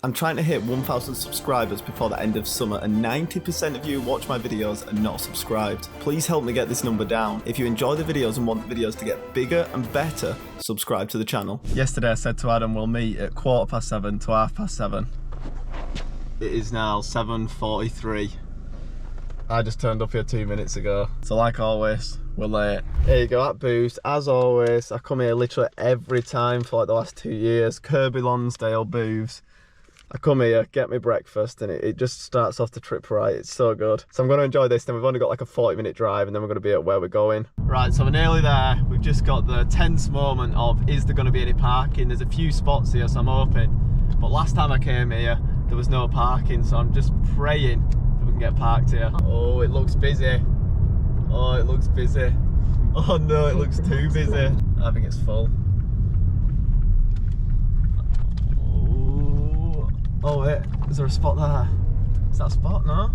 I'm trying to hit 1,000 subscribers before the end of summer, and 90% of you who watch my videos are not subscribed. Please help me get this number down. If you enjoy the videos and want the videos to get bigger and better, subscribe to the channel. Yesterday I said to Adam we'll meet at 7:15 to 7:30. It is now 7:43. I just turned up here 2 minutes ago. So like always, we're late. Here you go, at Boost. As always, I come here literally every time for like the last 2 years. Kirby Lonsdale Booths. I come here, get my breakfast, and it just starts off the trip right. It's so good. So I'm going to enjoy this. Then we've only got like a 40-minute drive, and then we're going to be at where we're going. Right, so we're nearly there. We've just got the tense moment of, is there going to be any parking? There's a few spots here, so I'm hoping. But last time I came here, there was no parking, so I'm just praying that we can get parked here. Oh, it looks busy. Oh, it looks busy. Oh no, it looks too busy. I think it's full. Oh wait, is there a spot there? Is that a spot? No?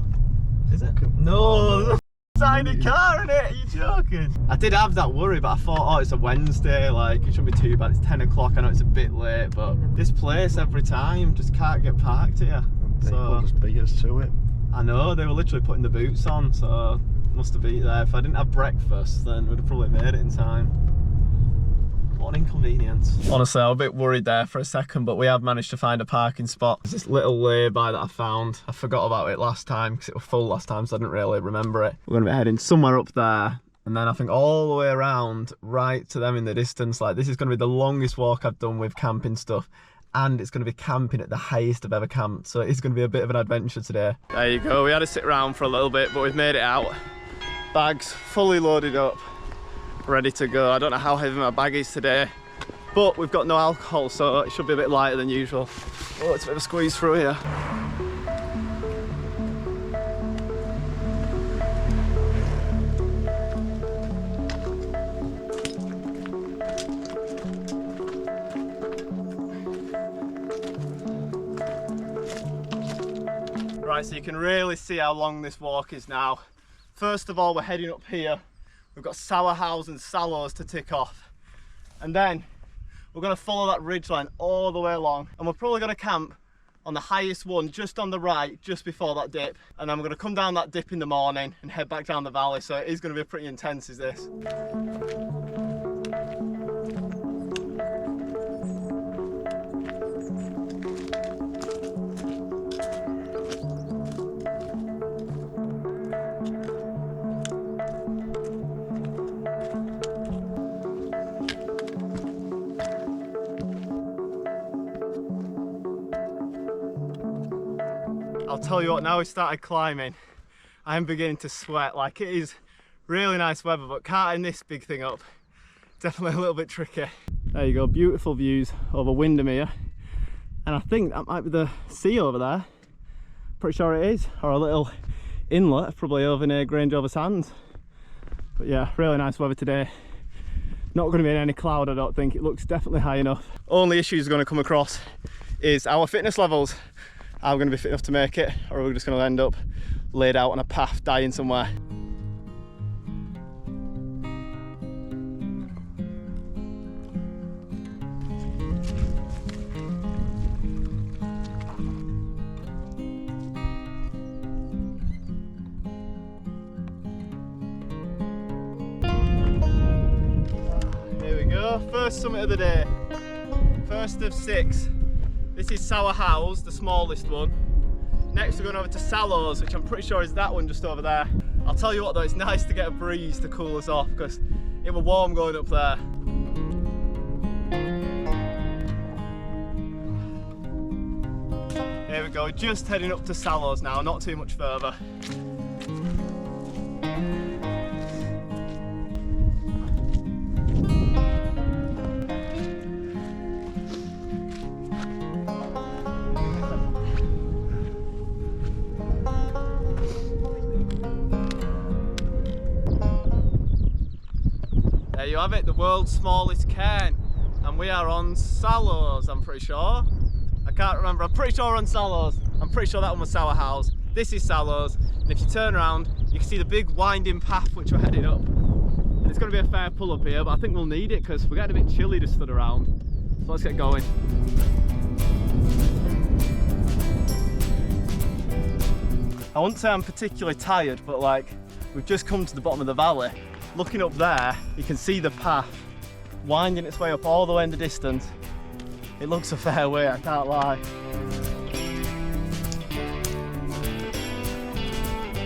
Is it? No, there's a tiny car in it, are you joking? I did have that worry, but I thought, oh, it's a Wednesday, like, it shouldn't be too bad. It's 10 o'clock, I know it's a bit late, but this place every time just can't get parked here. So just beat us to it. I know, they were literally putting the boots on, so must have been there. If I didn't have breakfast, then we'd have probably made it in time. What an inconvenience. Honestly, I was a bit worried there for a second, but we have managed to find a parking spot. There's this little lay-by that I found. I forgot about it last time because it was full last time, so I didn't really remember it. We're going to be heading somewhere up there, and then I think all the way around, right to them in the distance. Like, this is going to be the longest walk I've done with camping stuff, and it's going to be camping at the highest I've ever camped, so it's going to be a bit of an adventure today. There you go. We had to sit around for a little bit, but we've made it out. Bags fully loaded up, ready to go. I don't know how heavy my bag is today, but we've got no alcohol, so it should be a bit lighter than usual. Oh, it's a bit of a squeeze through here. Right, so you can really see how long this walk is now. First of all, we're heading up here. We've got Sallows and Sallows to tick off, and then we're going to follow that ridge line all the way along, and we're probably going to camp on the highest one just on the right, just before that dip, and then we're going to come down that dip in the morning and head back down the valley. So it is going to be pretty intense, is this. I'll tell you what, now we started climbing, I am beginning to sweat. Like, it is really nice weather, but carting this big thing up, definitely a little bit tricky. There you go, beautiful views over Windermere, and I think that might be the sea over there. Pretty sure it is, or a little inlet, probably over near Grange over Sands. But yeah, really nice weather today. Not going to be in any cloud, I don't think. It looks definitely high enough. Only issues we're going to come across is our fitness levels. Are we going to be fit enough to make it, or are we just going to end up laid out on a path dying somewhere? Here we go, first summit of the day, first of 6. This is Sallows, the smallest one. Next we're going over to Sallows, which I'm pretty sure is that one just over there. I'll tell you what though, it's nice to get a breeze to cool us off, because it was warm going up there. Here we go, just heading up to Sallows now, not too much further. There you have it, the world's smallest cairn, and we are on Sallows, I'm pretty sure. I can't remember, I'm pretty sure we're on Sallows. I'm pretty sure that one was Sallows. This is Sallows, and if you turn around, you can see the big winding path which we're heading up. And it's going to be a fair pull up here, but I think we'll need it because we're getting a bit chilly just stood around. So let's get going. I wouldn't say I'm particularly tired, but like, we've just come to the bottom of the valley. Looking up there, you can see the path winding its way up all the way in the distance. It looks a fair way, I can't lie.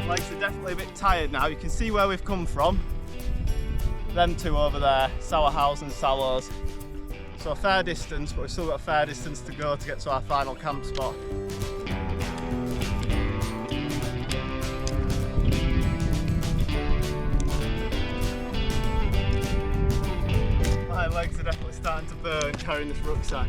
Legs are definitely a bit tired now. You can see where we've come from. Them two over there, Sallows and Sallows. So a fair distance, but we've still got a fair distance to go to get to our final camp spot. My legs are definitely starting to burn carrying this rucksack.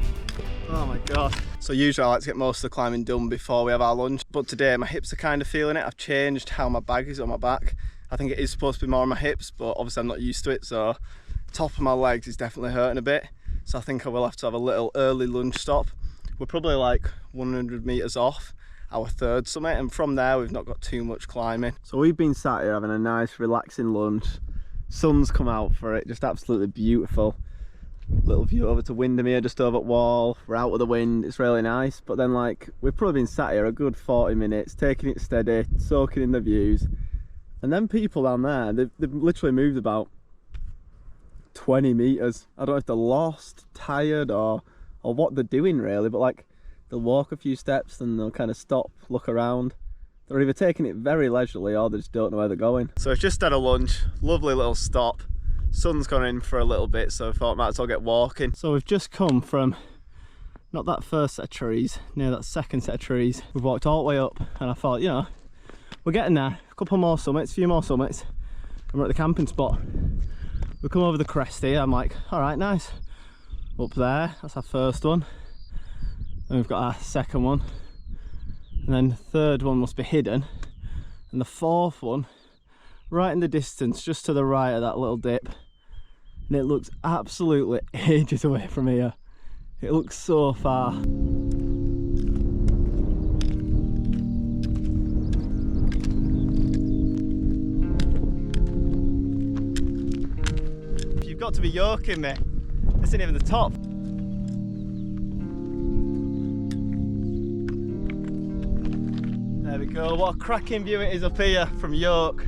Oh my god. So usually I like to get most of the climbing done before we have our lunch, but today my hips are kind of feeling it. I've changed how my bag is on my back. I think it is supposed to be more on my hips, but obviously I'm not used to it, so top of my legs is definitely hurting a bit. So I think I will have to have a little early lunch stop. We're probably like 100 metres off our third summit, and from there we've not got too much climbing. So we've been sat here having a nice relaxing lunch. Sun's come out for it, just absolutely beautiful. Little view over to Windermere, just over at Wall. We're out of the wind, it's really nice. But then like, we've probably been sat here a good 40 minutes, taking it steady, soaking in the views. And then people down there, they've literally moved about 20 metres. I don't know if they're lost, tired, or what they're doing really, but like, they'll walk a few steps and they'll kind of stop, look around. They're either taking it very leisurely or they just don't know where they're going. So it's just had a lunch, lovely little stop. Sun's gone in for a little bit, so I thought I might as well get walking. So we've just come from, not that first set of trees, near that second set of trees. We've walked all the way up and I thought, you know, we're getting there. A couple more summits, a few more summits, and we're at the camping spot. We come over the crest here, I'm like, all right, nice. Up there, that's our first one. Then we've got our second one. And then the third one must be hidden. And the fourth one, right in the distance, just to the right of that little dip. And it looks absolutely ages away from here. It looks so far. You've got to be yoking me. This isn't even the top. There we go. What a cracking view it is up here from Yoke.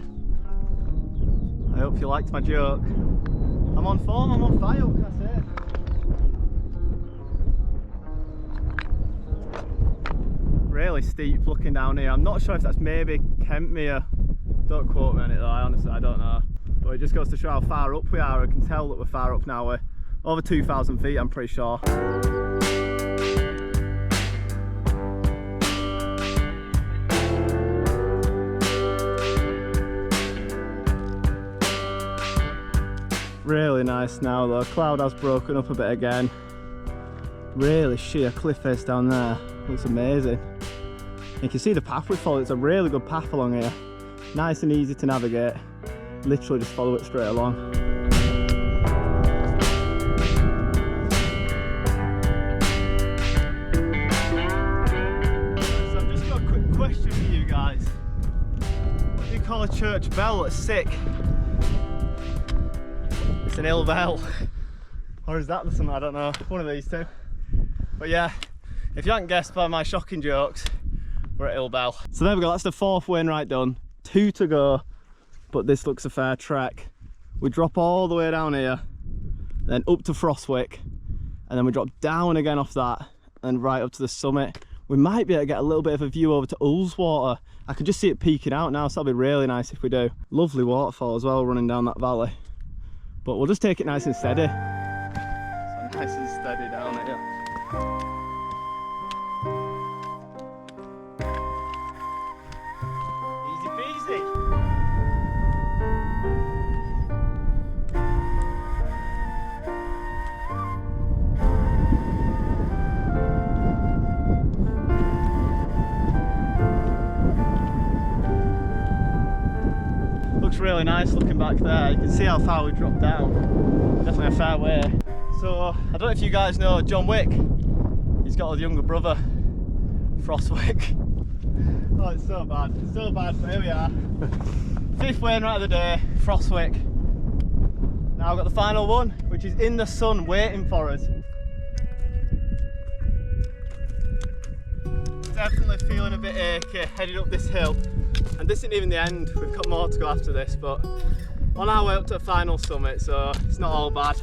I hope you liked my joke. I'm on form, I'm on fire, what can I say? Really steep looking down here. I'm not sure if that's maybe Kentmere. Don't quote me on it though, I don't know. But it just goes to show how far up we are. I can tell that we're far up now. We're over 2,000 feet, I'm pretty sure. Really nice now though. Cloud has broken up a bit again. Really sheer cliff face down there. Looks amazing. You can see the path we follow. It's a really good path along here. Nice and easy to navigate. Literally just follow it straight along. So I've just got a quick question for you guys. What do you call a church bell that's sick? It's an ill bell. Or is that the something? I don't know. One of these two. But yeah, if you haven't guessed by my shocking jokes, we're at ill bell. So there we go, that's the fourth Wainwright done. 2 to go, but this looks a fair trek. We drop all the way down here, then up to Froswick, and then we drop down again off that, and right up to the summit. We might be able to get a little bit of a view over to Ullswater. I can just see it peeking out now, so that'll be really nice if we do. Lovely waterfall as well running down that valley. But we'll just take it nice and steady. So nice and steady down here. Easy peasy. Looks really nice looking back there. You can see how far we dropped down. Definitely a fair way. So I don't know if you guys know John Wick. He's got a younger brother, Froswick. Oh, it's so bad. It's so bad, but here we are. 5th Wainwright of the day, Froswick. Now I've got the final one, which is in the sun waiting for us. Definitely feeling a bit achy heading up this hill. And this isn't even the end, we've got more to go after this, but on our way up to the final summit, so it's not all bad.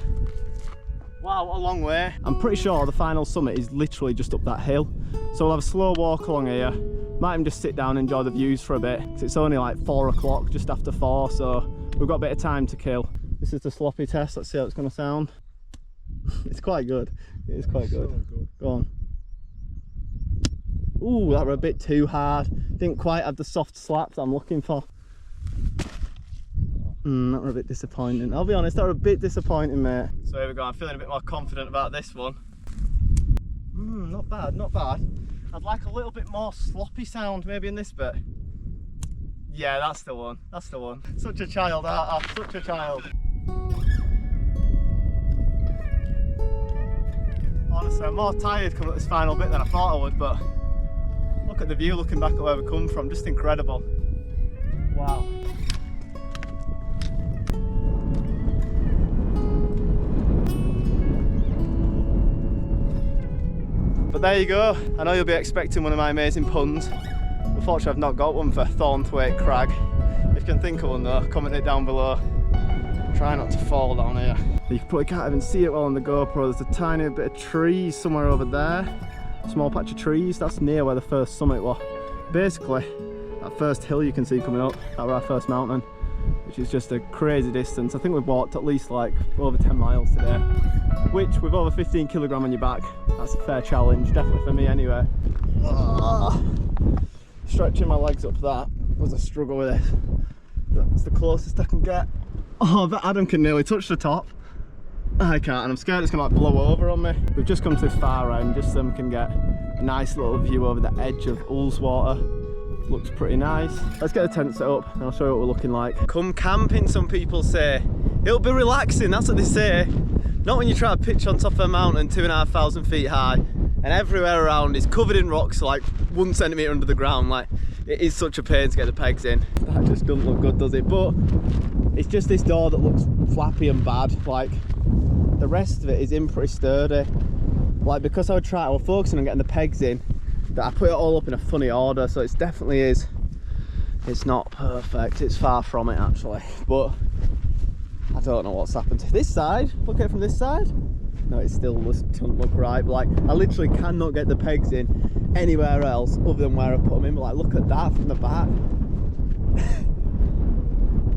Wow, what a long way. I'm pretty sure the final summit is literally just up that hill. So we'll have a slow walk along here. Might even just sit down and enjoy the views for a bit, because it's only like 4 o'clock, just after 4, so we've got a bit of time to kill. This is the sloppy test, let's see how it's going to sound. It's quite good, it is quite good. So good. Go on. Ooh, that were a bit too hard. Didn't quite have the soft slap that I'm looking for. That were a bit disappointing. I'll be honest, that were a bit disappointing, mate. So here we go, I'm feeling a bit more confident about this one. Not bad, not bad. I'd like a little bit more sloppy sound maybe in this bit. Yeah, that's the one, that's the one. Such a child, such a child. Honestly, I'm more tired coming up this final bit than I thought I would, but look at the view looking back at where we come from, just incredible. Wow. But there you go. I know you'll be expecting one of my amazing puns. Unfortunately, I've not got one for Thornthwaite Crag. If you can think of one though, comment it down below. Try not to fall down here. You probably can't even see it well on the GoPro. There's a tiny bit of trees somewhere over there. Small patch of trees. That's near where the first summit was. Basically, that first hill you can see coming up, that was our first mountain, which is just a crazy distance. I think we've walked at least like over 10 miles today, which with over 15 kilogram on your back, that's a fair challenge, definitely for me anyway. Stretching my legs up that was a struggle with this. That's the closest I can get. Oh, that Adam can nearly touch the top. I can't, and I'm scared it's gonna like blow over on me. We've just come to this far end just so we can get a nice little view over the edge of Ullswater. Looks pretty nice. Let's get the tent set up and I'll show you what we're looking like. Come camping, some people say. It'll be relaxing, that's what they say. Not when you try to pitch on top of a mountain 2,500 feet high and everywhere around is covered in rocks like 1 centimetre under the ground. Like, it is such a pain to get the pegs in. That just doesn't look good, does it? But it's just this door that looks flappy and bad. Like, the rest of it is in pretty sturdy. Like, because I was focusing on getting the pegs in, that I put it all up in a funny order, so it definitely is. It's not perfect, it's far from it actually, but I don't know what's happened to this side. Look at it from this side. No, it still doesn't look right. Like, I literally cannot get the pegs in anywhere else other than where I put them in. But like, look at that from the back.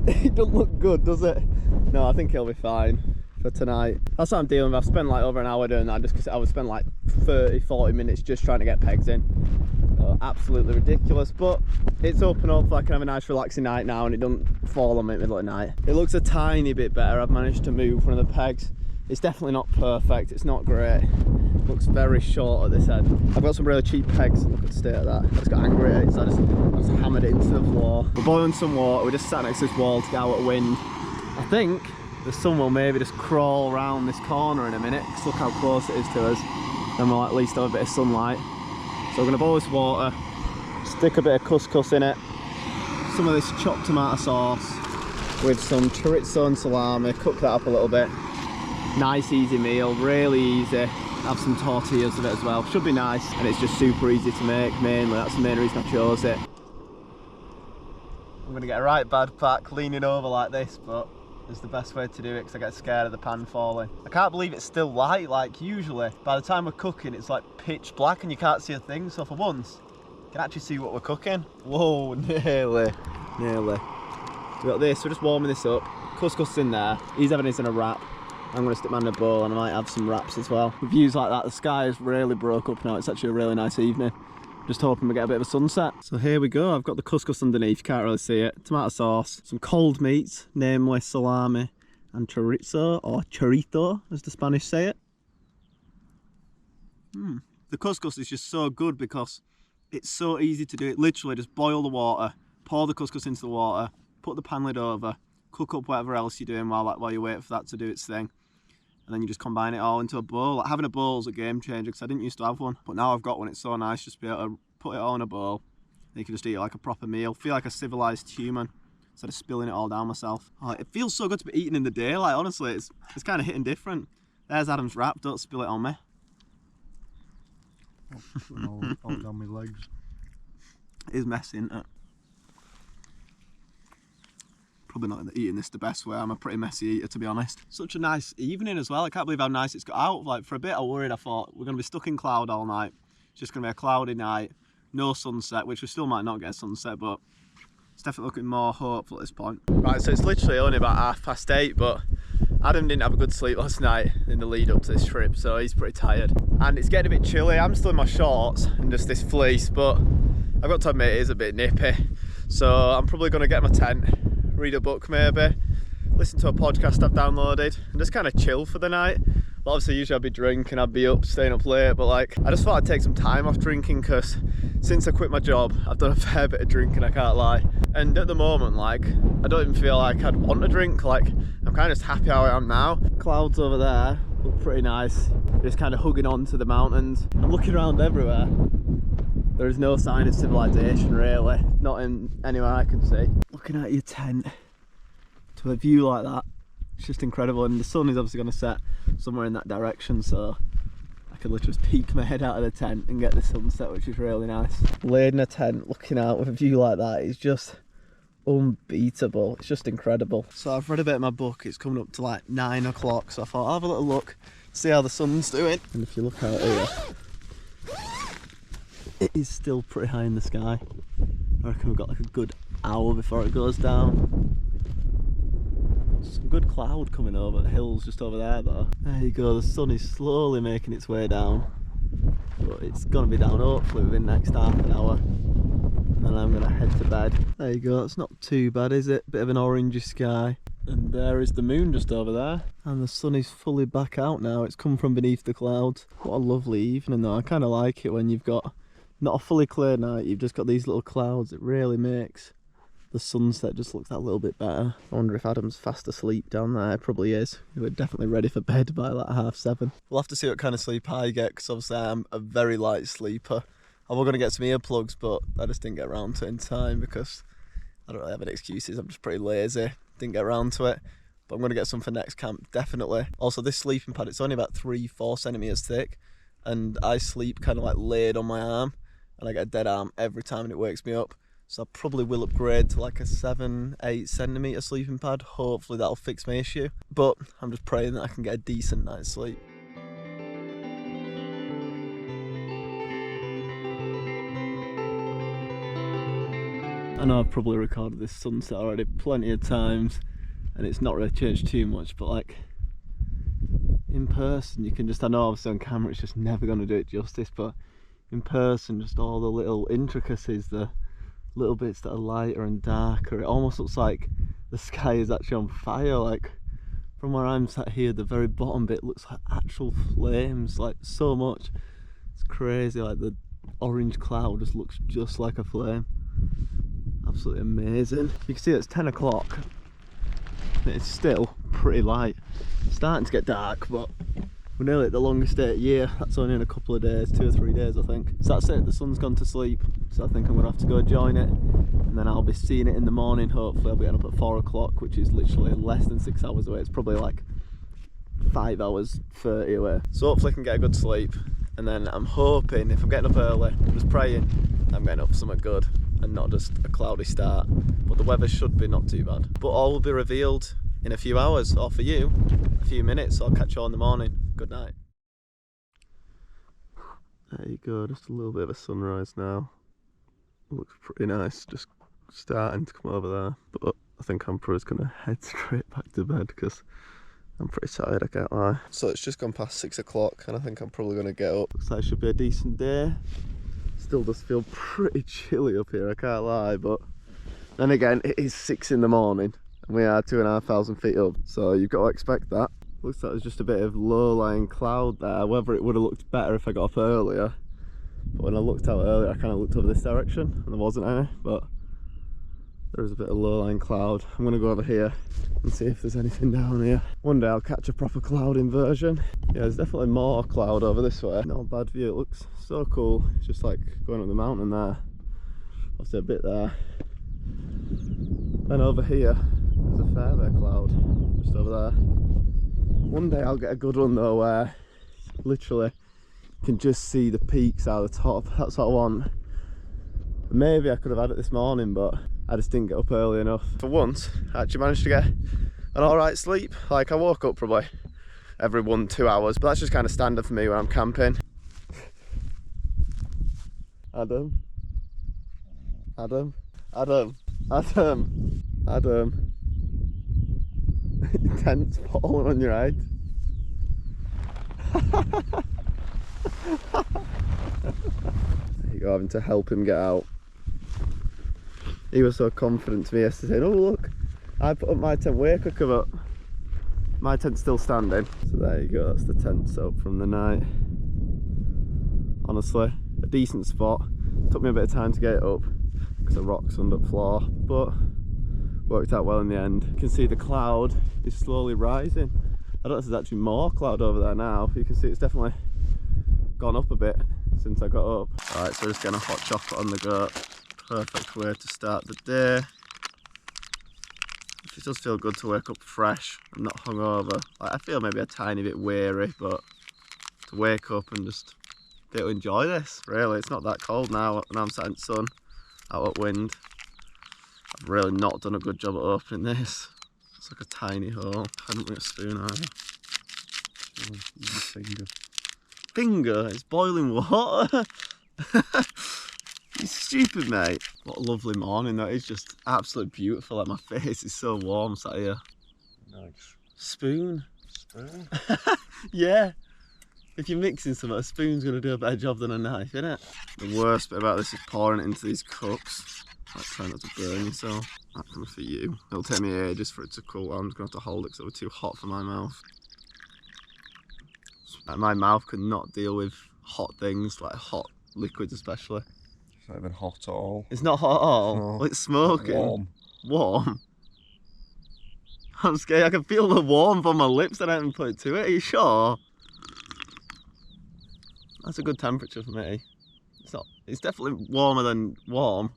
It doesn't look good, does it? No, I think it'll be fine for tonight. That's what I'm dealing with. I've spent like over an hour doing that just because I would spend like 30-40 minutes just trying to get pegs in. So, absolutely ridiculous, but it's open up so I can have a nice relaxing night now and it doesn't fall on me in the middle of the night. It looks a tiny bit better. I've managed to move one of the pegs. It's definitely not perfect, it's not great. It looks very short at this end. I've got some really cheap pegs, look at the state of that. I just got angry at it, so I just hammered it into the floor. We're boiling some water, we just sat next to this wall to get out of wind. I think the sun will maybe just crawl around this corner in a minute, because look how close it is to us. Then we'll at least have a bit of sunlight. So we're going to boil this water, stick a bit of couscous in it, some of this chopped tomato sauce with some chorizo and salami, cook that up a little bit. Nice easy meal, really easy. Have some tortillas with it as well, should be nice, and it's just super easy to make. Mainly that's the main reason I chose it. I'm gonna get a right bad pack leaning over like this, but it's the best way to do it because I get scared of the pan falling. I can't believe it's still light. Like, usually by the time we're cooking it's like pitch black and you can't see a thing, so for once you can actually see what we're cooking. Whoa, nearly. We got this, we're just warming this up. Couscous in there, he's having his in a wrap. I'm going to stick mine in a bowl and I might have some wraps as well. With views like that, the sky has really broke up now. It's actually a really nice evening. Just hoping we get a bit of a sunset. So here we go, I've got the couscous underneath, you can't really see it. Tomato sauce, some cold meats, namely salami and chorizo, or chorito as the Spanish say it. The couscous is just so good because it's so easy to do it. Literally just boil the water, pour the couscous into the water, put the pan lid over, cook up whatever else you're doing while you wait for that to do its thing. And then you just combine it all into a bowl. Like, having a bowl is a game changer because I didn't used to have one, but now I've got one. It's so nice just to be able to put it all in a bowl and you can just eat it like a proper meal. Feel like a civilized human instead of spilling it all down myself. Oh, it feels so good to be eating in the day. Like, honestly, it's kind of hitting different. There's Adam's wrap, don't spill it on me. all down my legs. It is messy, isn't it? probably not eating this the best way. I'm a pretty messy eater, to be honest. Such a nice evening as well. I can't believe how nice it's got out. Like, for a bit I worried. I thought we're going to be stuck in cloud all night. It's just going to be a cloudy night, no sunset, which we still might not get a sunset, but it's definitely looking more hopeful at this point. Right, so it's literally only about 8:30, but Adam didn't have a good sleep last night in the lead up to this trip, so he's pretty tired. And it's getting a bit chilly. I'm still in my shorts and just this fleece, but I've got to admit it is a bit nippy. So I'm probably going to get my tent, read a book maybe, listen to a podcast I've downloaded, and just kind of chill for the night. Well, obviously usually I'd be drinking, I'd be up, staying up late, but like, I just thought I'd take some time off drinking, because since I quit my job, I've done a fair bit of drinking, I can't lie. And at the moment, like, I don't even feel like I'd want to drink. Like, I'm kind of just happy how I am now. Clouds over there look pretty nice, just kind of hugging on to the mountains. I'm looking around everywhere. There is no sign of civilization really, not in anywhere I can see. Looking at your tent to a view like that, it's just incredible. And the sun is obviously going to set somewhere in that direction, so I could literally just peek my head out of the tent and get the sunset, which is really nice. Laid in a tent, looking out with a view like that is just unbeatable. It's just incredible. So I've read a bit of my book. It's coming up to like 9 o'clock, so I thought I'll have a little look, see how the sun's doing. And if you look out here, it is still pretty high in the sky. I reckon we've got like a good hour before it goes down. Some good cloud coming over the hills just over there though. There you go, the sun is slowly making its way down, but it's gonna be down hopefully within the next half an hour, and then I'm gonna head to bed. There you go, it's not too bad, is it? Bit of an orangey sky, and there is the moon just over there, and the sun is fully back out now. It's come from beneath the clouds. What a lovely evening though. I kind of like it when you've got not a fully clear night, you've just got these little clouds. It really makes the sunset just look that little bit better. I wonder if Adam's fast asleep down there. Probably is. We're definitely ready for bed by like 7:30. We'll have to see what kind of sleep I get, because obviously I'm a very light sleeper. I was going to get some earplugs, but I just didn't get around to it in time because I don't really have any excuses. I'm just pretty lazy. Didn't get around to it. But I'm going to get some for next camp, definitely. Also, this sleeping pad, it's only about 3-4 centimetres thick, and I sleep kind of like laid on my arm, and I get a dead arm every time and it wakes me up. So I probably will upgrade to like a 7-8 centimetre sleeping pad. Hopefully that'll fix my issue. But I'm just praying that I can get a decent night's sleep. I know I've probably recorded this sunset already plenty of times and it's not really changed too much, but like in person you can just, I know obviously on camera it's just never going to do it justice, but in person just all the little intricacies, the little bits that are lighter and darker, it almost looks like the sky is actually on fire. Like from where I'm sat here, the very bottom bit looks like actual flames, like so much. It's crazy, like the orange cloud just looks just like a flame. Absolutely amazing. You can see it's 10 o'clock. It's still pretty light. It's starting to get dark, but we're nearly at the longest day of the year. That's only in a couple of days, 2 or 3 days I think. So that's it, the sun's gone to sleep. So I think I'm gonna have to go join it. And then I'll be seeing it in the morning, hopefully. I'll be getting up at 4 o'clock, which is literally less than 6 hours away. It's probably like 5 hours 30 away. So hopefully I can get a good sleep. And then I'm hoping, if I'm getting up early, I'm just praying I'm getting up for something good and not just a cloudy start. But the weather should be not too bad. But all will be revealed in a few hours, or for you, a few minutes. So I'll catch you all in the morning. Good night. There you go, just a little bit of a sunrise now. Looks pretty nice, just starting to come over there. But I think I'm probably just going to head straight back to bed because I'm pretty tired, I can't lie. So it's just gone past 6 o'clock and I think I'm probably going to get up. Looks like it should be a decent day. Still does feel pretty chilly up here, I can't lie, but then again it is 6 in the morning and we are 2,500 feet up, so you've got to expect that. Looks like there's just a bit of low-lying cloud there. Whether it would have looked better if I got up earlier, but when I looked out earlier I kind of looked over this direction and there wasn't any, but there is a bit of low-lying cloud. I'm going to go over here and see if there's anything down here. One day I'll catch a proper cloud inversion. Yeah, there's definitely more cloud over this way. Not a bad view, it looks so cool. It's just like going up the mountain there. Obviously a bit there. And over here there's a fair bit of cloud just over there. One day I'll get a good one though where literally you can just see the peaks out of the top. That's what I want. Maybe I could have had it this morning, but I just didn't get up early enough. For once, I actually managed to get an alright sleep. Like, I woke up probably every 1-2 hours, but that's just kind of standard for me when I'm camping. Adam. Adam. Adam. Adam. Adam. Your tent's falling on your head. There you go, having to help him get out. He was so confident to me yesterday. Oh look, I put up my tent way quicker, but my tent's still standing. So there you go, that's the tent soak from the night. Honestly, a decent spot. Took me a bit of time to get it up because of rocks under the floor, but worked out well in the end. You can see the cloud is slowly rising. I don't know if there's actually more cloud over there now. You can see it's definitely gone up a bit since I got up. Alright, so just getting a hot chocolate on the go. Perfect way to start the day. It does feel good to wake up fresh and not hungover. Like, I feel maybe a tiny bit weary, but to wake up and just be able to enjoy this, really. It's not that cold now when I'm sat in the sun, out at wind. I've really not done a good job at opening this. It's like a tiny hole. I haven't got a spoon either. Finger. Finger? It's boiling water? You stupid, mate. What a lovely morning though. It's just absolutely beautiful. Like, my face is so warm sat here. Nice. Spoon? Spoon? Yeah. If you're mixing something, a spoon's going to do a better job than a knife, innit? The worst bit about this is pouring it into these cups. Like, try not to burn yourself. That comes for you. It'll take me ages for it to cool. I'm just going to have to hold it because it was too hot for my mouth. Like, my mouth could not deal with hot things, like hot liquids especially. It's not even hot at all. It's not hot at all? No. Well, it's smoking. Warm. Warm? I'm scared. I can feel the warmth on my lips and I haven't put it to it. Are you sure? That's a good temperature for me. It's not. It's definitely warmer than warm.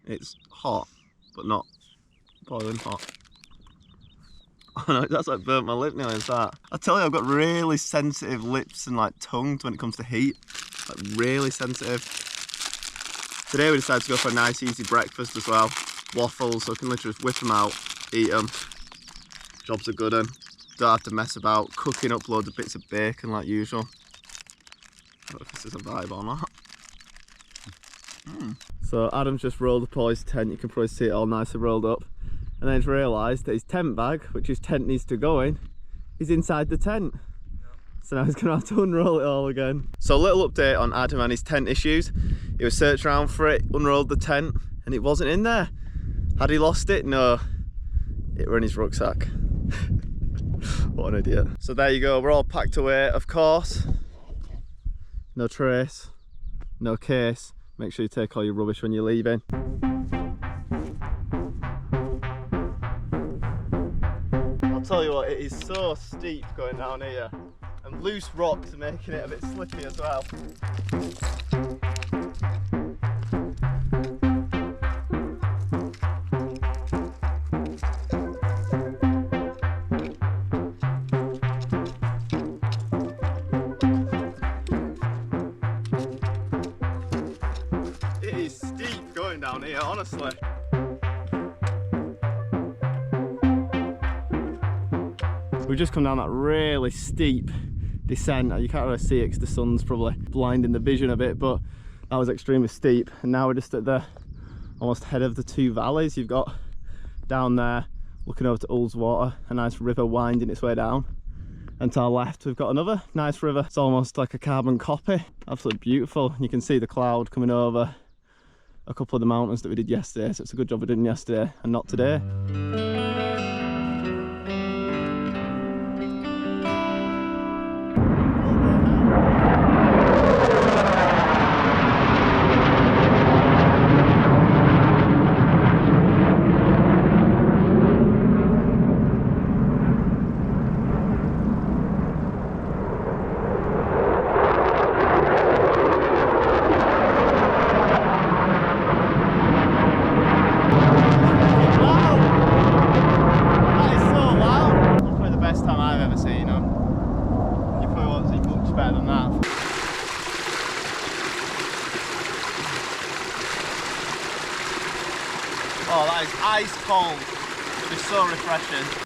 It's hot, but not boiling hot. Oh no, that's like burnt my lip now, is that? I tell you, I've got really sensitive lips and like tongues when it comes to heat. Like, really sensitive. Today we decided to go for a nice easy breakfast as well. Waffles, so I can literally just whip them out, eat them. Job's a good one. Don't have to mess about cooking up loads of bits of bacon like usual. I don't know if this is a vibe or not. So Adam's just rolled up all his tent. You can probably see it all nicely rolled up. And then he's realised that his tent bag, which his tent needs to go in, is inside the tent. So now he's going to have to unroll it all again. So a little update on Adam and his tent issues. He was searching around for it, unrolled the tent, and it wasn't in there. Had he lost it? No. It were in his rucksack. What an idiot. So there you go, we're all packed away, of course. No trace, no case. Make sure you take all your rubbish when you're leaving. I'll tell you what, it is so steep going down here. And loose rocks are making it a bit slippy as well. It is steep going down here, honestly. We've just come down that really steep descent. You can't really see it because the sun's probably blinding the vision a bit, but that was extremely steep. And now we're just at the almost head of the two valleys. You've got down there, looking over to Ullswater, a nice river winding its way down. And to our left, we've got another nice river. It's almost like a carbon copy. Absolutely beautiful. You can see the cloud coming over a couple of the mountains that we did yesterday. So it's a good job we did yesterday and not today. Oh, that is ice cold. It's so refreshing.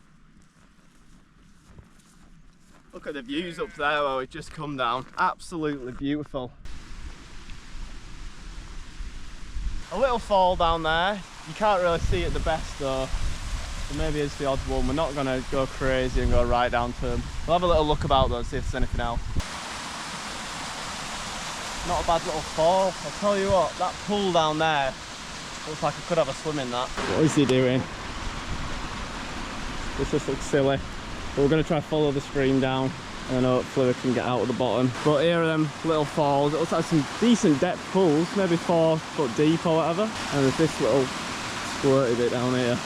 Look at the views up there where we've just come down. Absolutely beautiful. A little fall down there. You can't really see it the best though. So maybe it's the odd one. We're not going to go crazy and go right down to them. We'll have a little look about though and see if there's anything else. Not a bad little fall. I'll tell you what, that pool down there looks like I could have a swim in that. What is he doing? This just looks silly. But we're going to try to follow the stream down and then hopefully we can get out of the bottom. But here are them little falls. It looks like some decent depth pools, maybe 4 foot deep or whatever. And there's this little squirty bit down here.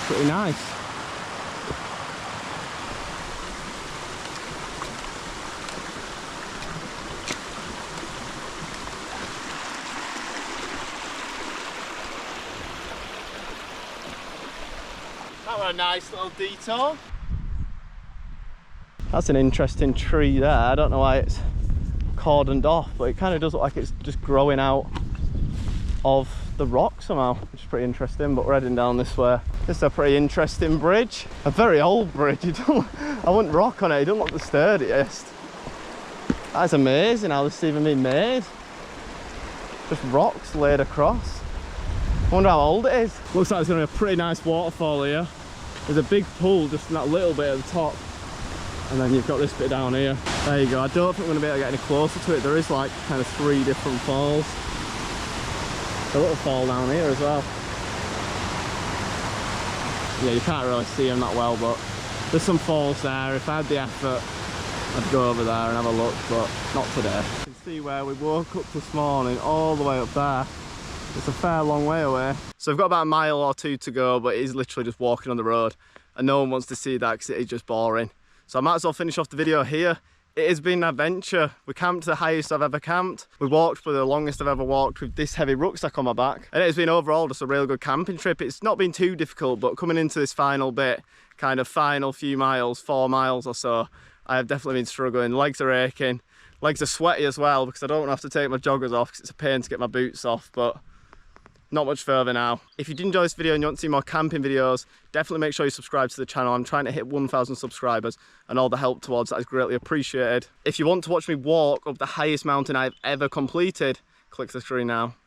Pretty nice. That was a nice little detour. That's an interesting tree there. I don't know why it's cordoned off, but it kind of does look like it's just growing out of the rock somehow, which is pretty interesting. But we're heading down this way. This is a pretty interesting bridge. A very old bridge. I wouldn't rock on it. It doesn't look the sturdiest. That's amazing how this has even been made. Just rocks laid across. I wonder how old it is. Looks like it's going to be a pretty nice waterfall here. There's a big pool just in that little bit at the top. And then you've got this bit down here. There you go. I don't think we're going to be able to get any closer to it. There is like kind of 3 different falls. A little fall down here as well. Yeah, you can't really see them that well, but there's some falls there. If I had the effort, I'd go over there and have a look, but not today. You can see where we woke up this morning, all the way up there. It's a fair long way away. So we've got about a mile or 2 to go, but it is literally just walking on the road. And no one wants to see that because it is just boring. So I might as well finish off the video here. It has been an adventure. We camped the highest I've ever camped. We walked for the longest I've ever walked with this heavy rucksack on my back. And it has been overall just a really good camping trip. It's not been too difficult, but coming into this final bit, kind of final few miles, 4 miles or so, I have definitely been struggling. Legs are aching. Legs are sweaty as well because I don't have to take my joggers off because it's a pain to get my boots off, but not much further now. If you did enjoy this video and you want to see more camping videos, definitely make sure you subscribe to the channel. I'm trying to hit 1,000 subscribers and all the help towards that is greatly appreciated. If you want to watch me walk up the highest mountain I've ever completed, click the screen now.